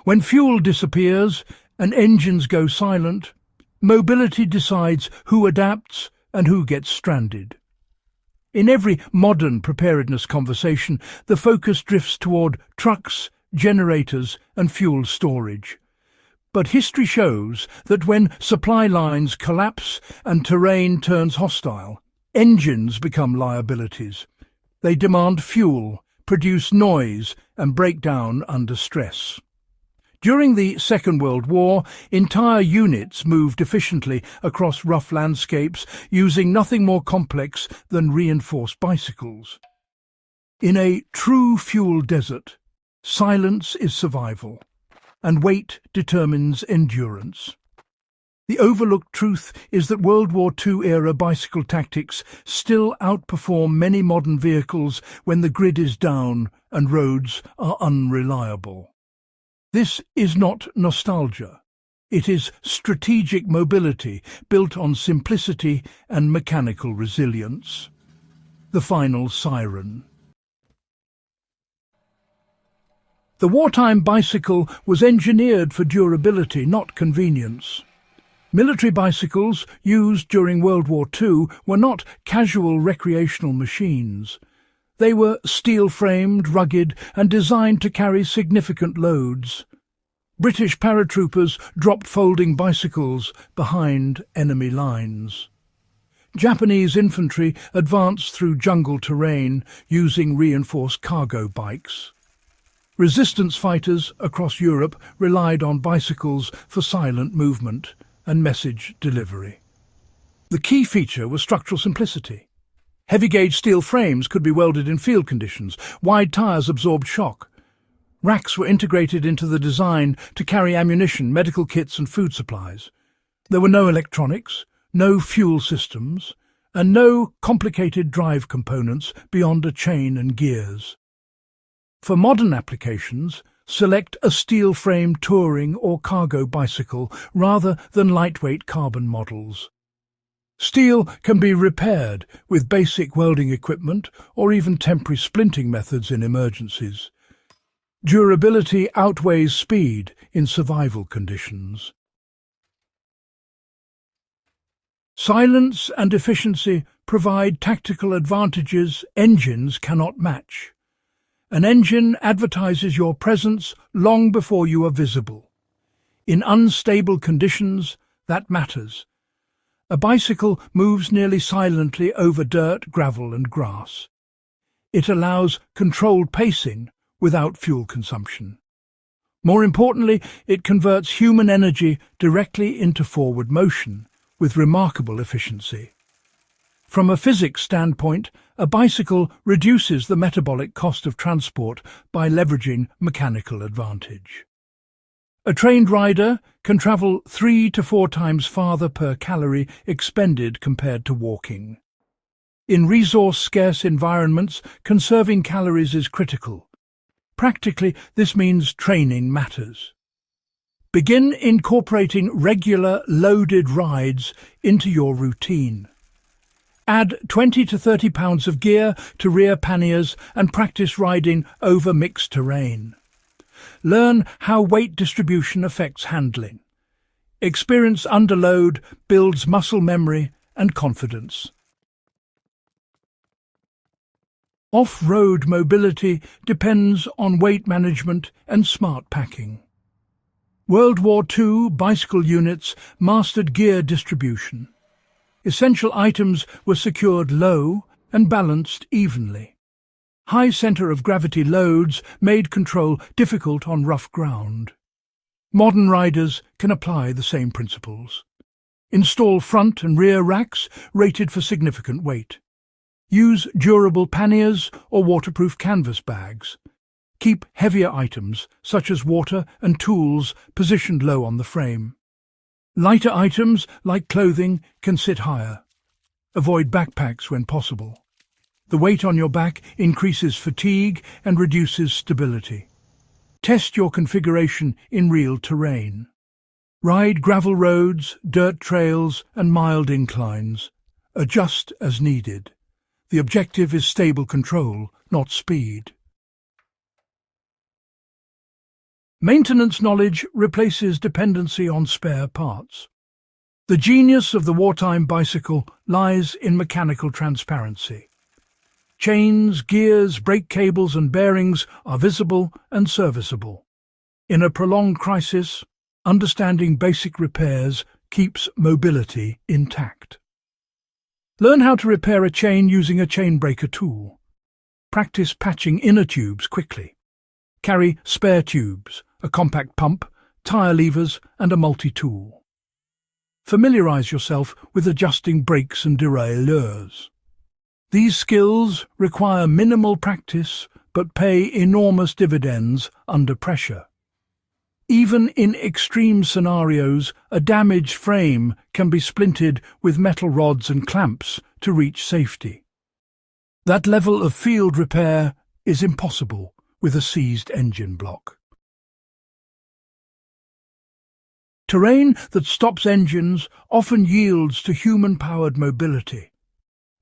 When fuel disappears and engines go silent, mobility decides who adapts and who gets stranded. In every modern preparedness conversation, the focus drifts toward trucks, generators, and fuel storage. But history shows that when supply lines collapse and terrain turns hostile, engines become liabilities. They demand fuel, produce noise, and break down under stress. During the Second World War, entire units moved efficiently across rough landscapes using nothing more complex than reinforced bicycles. In a true fuel desert, silence is survival, and weight determines endurance. The overlooked truth is that World War II-era bicycle tactics still outperform many modern vehicles when the grid is down and roads are unreliable. This is not nostalgia. It is strategic mobility built on simplicity and mechanical resilience. The final siren. The wartime bicycle was engineered for durability, not convenience. Military bicycles used during World War II were not casual recreational machines. They were steel-framed, rugged, and designed to carry significant loads. British paratroopers dropped folding bicycles behind enemy lines. Japanese infantry advanced through jungle terrain using reinforced cargo bikes. Resistance fighters across Europe relied on bicycles for silent movement and message delivery. The key feature was structural simplicity. Heavy-gauge steel frames could be welded in field conditions. Wide tyres absorbed shock. Racks were integrated into the design to carry ammunition, medical kits and food supplies. There were no electronics, no fuel systems, and no complicated drive components beyond a chain and gears. For modern applications, select a steel-frame touring or cargo bicycle rather than lightweight carbon models. Steel can be repaired with basic welding equipment or even temporary splinting methods in emergencies. Durability outweighs speed in survival conditions. Silence and efficiency provide tactical advantages engines cannot match. An engine advertises your presence long before you are visible. In unstable conditions, that matters. A bicycle moves nearly silently over dirt, gravel and grass. It allows controlled pacing without fuel consumption. More importantly, it converts human energy directly into forward motion with remarkable efficiency. From a physics standpoint, a bicycle reduces the metabolic cost of transport by leveraging mechanical advantage. A trained rider can travel 3 to 4 times farther per calorie expended compared to walking. In resource-scarce environments, conserving calories is critical. Practically, this means training matters. Begin incorporating regular, loaded rides into your routine. Add 20 to 30 pounds of gear to rear panniers and practice riding over mixed terrain. Learn how weight distribution affects handling. Experience under load builds muscle memory and confidence. Off-road mobility depends on weight management and smart packing. World War II bicycle units mastered gear distribution. Essential items were secured low and balanced evenly. High center of gravity loads made control difficult on rough ground. Modern riders can apply the same principles. Install front and rear racks rated for significant weight. Use durable panniers or waterproof canvas bags. Keep heavier items, such as water and tools, positioned low on the frame. Lighter items, like clothing, can sit higher. Avoid backpacks when possible. The weight on your back increases fatigue and reduces stability. Test your configuration in real terrain. Ride gravel roads, dirt trails, and mild inclines. Adjust as needed. The objective is stable control, not speed. Maintenance knowledge replaces dependency on spare parts. The genius of the wartime bicycle lies in mechanical transparency. Chains, gears, brake cables and bearings are visible and serviceable. In a prolonged crisis, understanding basic repairs keeps mobility intact. Learn how to repair a chain using a chain breaker tool. Practice patching inner tubes quickly. Carry spare tubes, a compact pump, tyre levers and a multi-tool. Familiarize yourself with adjusting brakes and derailleurs. These skills require minimal practice but pay enormous dividends under pressure. Even in extreme scenarios, a damaged frame can be splintered with metal rods and clamps to reach safety. That level of field repair is impossible with a seized engine block. Terrain that stops engines often yields to human-powered mobility.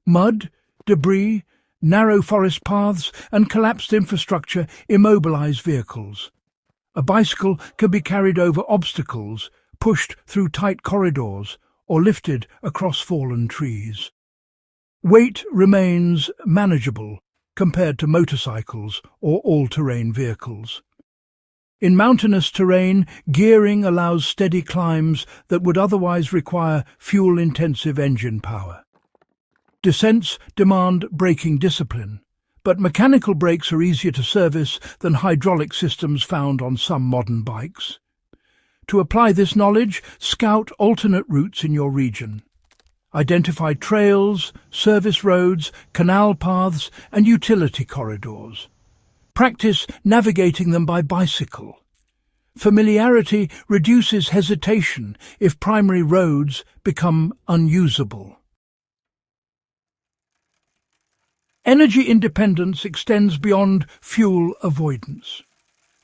Mud, debris, narrow forest paths and collapsed infrastructure immobilize vehicles. A bicycle can be carried over obstacles, pushed through tight corridors, or lifted across fallen trees. Weight remains manageable compared to motorcycles or all-terrain vehicles. In mountainous terrain, gearing allows steady climbs that would otherwise require fuel-intensive engine power. Descents demand braking discipline, but mechanical brakes are easier to service than hydraulic systems found on some modern bikes. To apply this knowledge, scout alternate routes in your region. Identify trails, service roads, canal paths, and utility corridors. Practice navigating them by bicycle. Familiarity reduces hesitation if primary roads become unusable. Energy independence extends beyond fuel avoidance.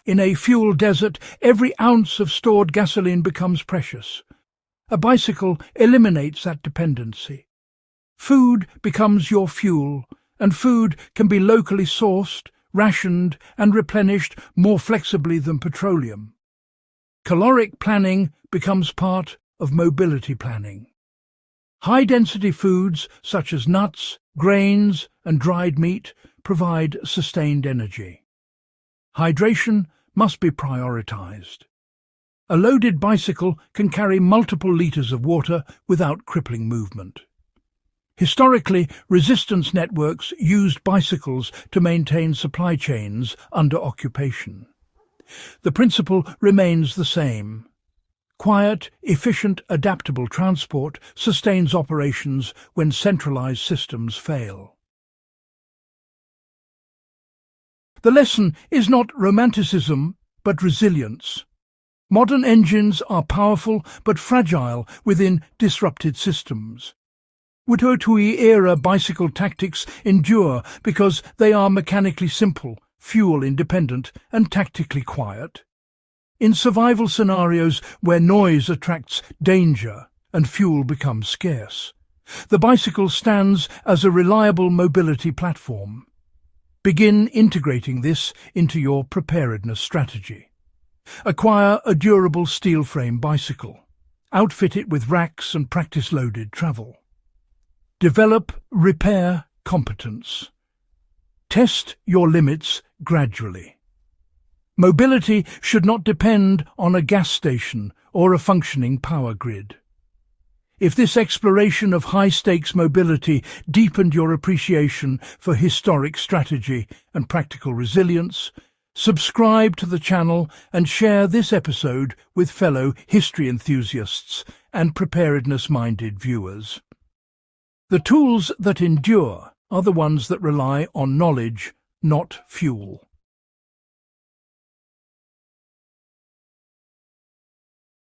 In a fuel desert, every ounce of stored gasoline becomes precious. A bicycle eliminates that dependency. Food becomes your fuel, and food can be locally sourced, rationed, and replenished more flexibly than petroleum. Caloric planning becomes part of mobility planning. High-density foods such as nuts, grains, and dried meat provide sustained energy. Hydration must be prioritized. A loaded bicycle can carry multiple liters of water without crippling movement. Historically, resistance networks used bicycles to maintain supply chains under occupation. The principle remains the same. Quiet, efficient, adaptable transport sustains operations when centralized systems fail. The lesson is not romanticism, but resilience. Modern engines are powerful but fragile within disrupted systems. WWII-era bicycle tactics endure because they are mechanically simple, fuel-independent, and tactically quiet. In survival scenarios where noise attracts danger and fuel becomes scarce, the bicycle stands as a reliable mobility platform. Begin integrating this into your preparedness strategy. Acquire a durable steel frame bicycle. Outfit it with racks and practice-loaded travel. Develop repair competence. Test your limits gradually. Mobility should not depend on a gas station or a functioning power grid. If this exploration of high-stakes mobility deepened your appreciation for historic strategy and practical resilience, subscribe to the channel and share this episode with fellow history enthusiasts and preparedness-minded viewers. The tools that endure are the ones that rely on knowledge, not fuel.